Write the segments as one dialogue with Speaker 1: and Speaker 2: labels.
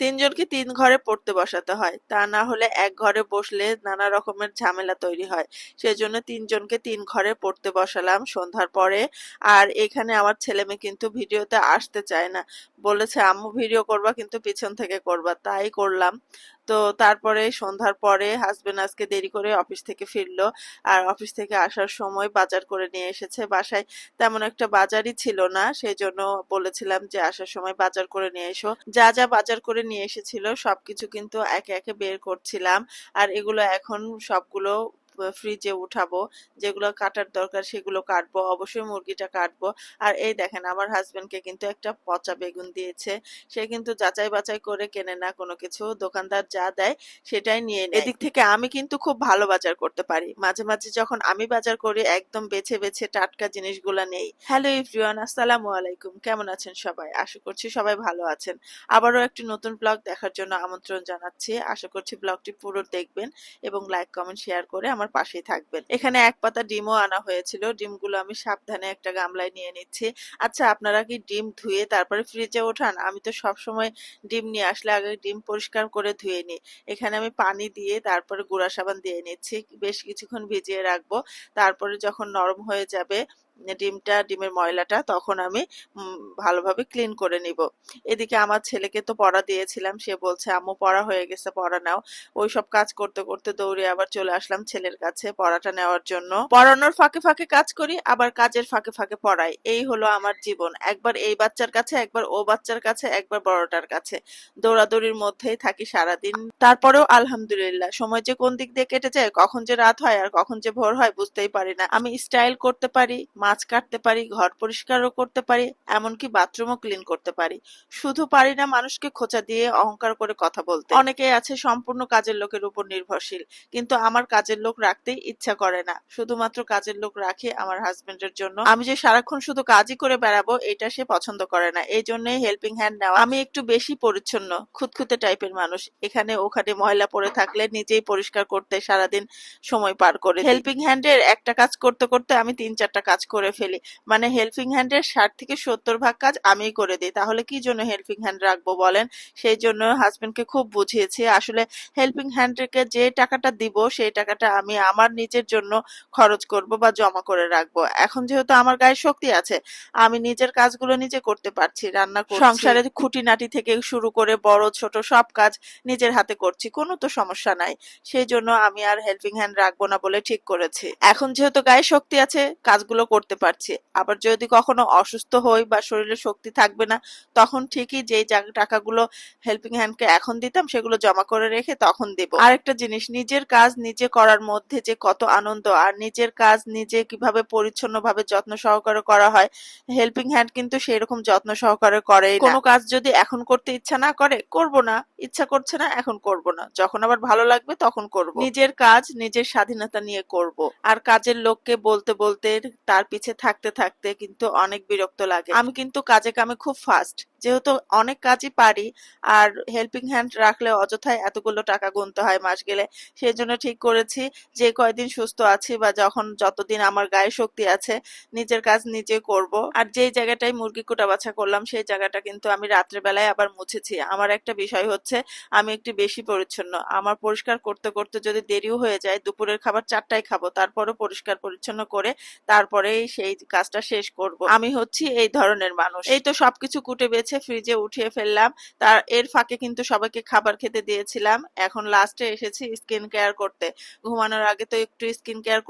Speaker 1: তিনজনকে তিন ঘরে পড়তে বসাতে হয়, তা না হলে এক ঘরে বসলে নানা রকমের ঝামেলা তৈরি হয়। সেজন্য তিনজনকে তিন ঘরে পড়তে বসালাম সন্ধ্যার পরে। আর এখানে আমার ছেলে মেয়ে কিন্তু ভিডিওতে আসতে চায় না, বলেছে আম্মু ভিডিও করবা কিন্তু পিছন থেকে করবা, তাই করলাম। তো তারপরে সন্ধ্যার পরে হাজবেন্ড আজকে দেরি করে অফিস থেকে ফিরলো। আর অফিস থেকে আসার সময় বাজার করে নিয়ে এসেছে। বাসায় তেমন একটা বাজারই ছিল না, সেই জন্য বলেছিলাম যে আসার সময় বাজার করে নিয়ে এসো। যা যা বাজার করে নিয়ে এসেছিল সবকিছু কিন্তু একে একে বের করছিলাম। আর এগুলো এখন সবগুলো ফ্রিজে উঠাবো, যেগুলো কাটার দরকার সেগুলো কাটবো, অবশ্যই মুরগিটা কাটবো। আর এই দেখেন আমার হাজবেন্ডকে কিন্তু একটা পচা বেগুন দিয়েছে। সে কিন্তু যাচাই বাছাই করে কেনে না কোনো কিছু, দোকানদার যা দেয় সেটাই নিয়ে নেয়। এদিক থেকে আমি কিন্তু খুব ভালো বাজার করতে পারি, মাঝে মাঝে যখন আমি বাজার করি একদম বেছে বেছে টাটকা জিনিসগুলা নেই। হ্যালো এভরিওয়ান, আসসালামু আলাইকুম, কেমন আছেন সবাই? আশা করছি সবাই ভালো আছেন। আবারও একটি নতুন ব্লগ দেখার জন্য আমন্ত্রণ জানাচ্ছি। আশা করছি ব্লগটি পুরো দেখবেন এবং লাইক কমেন্ট শেয়ার করে আমার পাশেই থাকবেন। এখানে এক পাতা ডিমও আনা হয়েছিল, ডিমগুলো আমি সাবধানে একটা গামলায় নিয়ে নিচ্ছি। আচ্ছা, আপনারা কি ডিম ধুয়ে তারপরে ফ্রিজে ওঠান? আমি তো সবসময় ডিম নিয়ে আসলে আগে ডিম পরিষ্কার করে ধুয়ে নিই। এখানে আমি পানি দিয়ে তারপরে গুঁড়া সাবান দিয়ে নিচ্ছি, বেশ কিছুক্ষণ ভিজিয়ে রাখবো। তারপরে যখন নরম হয়ে যাবে ডিমের ময়লাটা, তখন আমি ভালোভাবে ক্লিন করে নিব। এদিকে আমার ছেলেকে তো পড়া দিয়েছিলাম, সে বলছে আম্মু পড়া হয়ে গেছে, পড়া নাও। ওই সব কাজ করতে করতে দৌড়ে আবার চলে আসলাম ছেলের কাছে পড়াটা নেওয়ার জন্য। পড়ানোর ফাঁকে ফাঁকে কাজ করি, আবার কাজের ফাঁকে ফাঁকে পড়াই, এই হলো আমার জীবন। একবার এই বাচ্চার কাছে, একবার ও বাচ্চার কাছে, একবার বড়টার কাছে, দৌড়াদৌড়ির মধ্যেই থাকি সারাদিন। তারপরেও আলহামদুলিল্লাহ, সময় যে কোন দিক দিয়ে কেটে যায়, কখন যে রাত হয় আর কখন যে ভোর হয় বুঝতেই পারি না। আমি স্টাইল করতে পারি, মাছ কাটতে পারি, ঘর পরিষ্কারও করতে পারি, এমনকি বাথরুমও ক্লিন করতে পারি। শুধু পারি না মানুষকে খোঁচা দিয়ে অহংকার করে কথা বলতে। অনেকেই আছে সম্পূর্ণ কাজের লোকের উপর নির্ভরশীল, কিন্তু আমার কাজের লোক রাখতেই ইচ্ছা করে না। শুধুমাত্র কাজের লোক রাখি আমার হাজবেন্ডের জন্য। আমি যে সারাক্ষণ শুধু কাজই করে বেড়াবো এটা সে পছন্দ করে না, এই জন্যই হেল্পিং হ্যান্ড নেওয়া। আমি একটু বেশি পরিচ্ছন্ন, খুঁতখুঁতে টাইপের মানুষ। এখানে ওখানে ময়লা পড়ে থাকলে নিজেই পরিষ্কার করতে সারাদিন সময় পার করে দিই। হেল্পিং হ্যান্ডের একটা কাজ করতে করতে আমি ৩-৪টা কাজ করে ফেলি। মানে হেল্পিং হ্যান্ডের ৬০-৭০ ভাগ কাজ আমিই করে দিই, তাহলে কি জন্য হেল্পিং হ্যান্ড রাখবো বলেন? সেই জন্য হাজবেন্ডকে খুব বুঝিয়েছি আসলে হেল্পিং হ্যান্ডকে যে টাকাটা দিব সেই টাকাটা আমি আমার নিজের জন্য খরচ করব বা জমা করে রাখবো। এখন যেহেতু আমার গায়ে শক্তি আছে, আমি নিজের কাজগুলো নিজে করতে পারছি, রান্না করছি, সংসারের খুঁটিনাটি থেকে শুরু করে বড় ছোট সব কাজ নিজের হাতে করছি, কোনো তো সমস্যা নাই। সেই জন্য আমি আর হেল্পিং হ্যান্ড রাখবো না বলে ঠিক করেছি। এখন যেহেতু গায়ে শক্তি আছে কাজগুলো করতে পারছি। আবার যদি কখনো অসুস্থ হই বা শরীরে শক্তি থাকবে না, তখন ঠিকই যেই টাকাগুলো হেল্পিং হ্যান্ডকে এখন দিতাম সেগুলো জমা করে রেখে তখন দেব। আরেকটা জিনিস, নিজের কাজ নিজে করার মধ্যে যে কত আনন্দ, আর নিজের কাজ নিজে কিভাবে পরিচ্ছন্নভাবে যত্ন সহকারে করা হয়, হেল্পিং হ্যান্ড কিন্তু সেরকম যত্ন সহকারে করেই না। কোনো কাজ যদি এখন করতে ইচ্ছা না করে করব না, ইচ্ছা করছে না এখন করব না, যখন আবার ভালো লাগবে তখন করব। নিজের কাজ নিজের স্বাধীনতা নিয়ে করব। আর কাজের লোককে বলতে বলতে তার পিছে থাকতে থাকতে কিন্তু অনেক বিরক্ত লাগে। আমি কিন্তু কাজে কামে খুব ফাস্ট, যেহেতু অনেক কাজই পারি। আর হেল্পিং হ্যান্ড রাখলে অযথায় এতগুলো টাকা গুনতে হয় মাস গেলে। সেই জন্য ঠিক করেছি যে কয়দিন সুস্থ আছি বা যতদিন আমার গায়ে শক্তি আছে নিজের কাজ নিজে করব। আর যেই জায়গাটায় মুরগি কোটা বাছা করলাম সেই জায়গাটা কিন্তু আমি রাত্রে বেলায় আবার মুছেছি। আমার একটা বিষয় হচ্ছে আমি একটু বেশি পরিচ্ছন্ন। আমার পরিষ্কার করতে করতে যদি দেরিও হয়ে যায়, দুপুরের খাবার ৪টায় খাবো, তারপরও পরিষ্কার পরিচ্ছন্ন করে তারপরেই সেই কাজটা শেষ করব। আমি হচ্ছি এই ধরনের মানুষ। এই তো সবকিছু কুটে বেছে ফ্রিজে উঠিয়ে ফেললাম। এর ফাঁকে কিন্তু সবাইকে খাবার খেতে দিয়েছিলাম। এখন লাস্টে এসেছি স্কিন কেয়ার করতে। ঘুমানোর আগে তো একটু স্কিন কেয়ার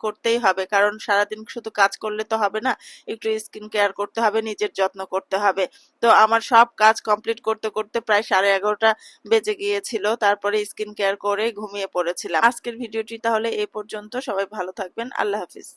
Speaker 1: করতেই হবে, কারণ সারাদিন শুধু কাজ করলে তো হবে না, একটু স্কিন কেয়ার করতে হবে, নিজের যত্ন করতে হবে। তো আমার সব কাজ কমপ্লিট করতে করতে প্রায় 11:30 বেজে গিয়েছিল। তারপরে স্কিন কেয়ার করে ঘুমিয়ে পড়েছিলাম। আজকের ভিডিওটি তাহলে এই পর্যন্ত। সবাই ভালো থাকবেন। আল্লাহ হাফিজ।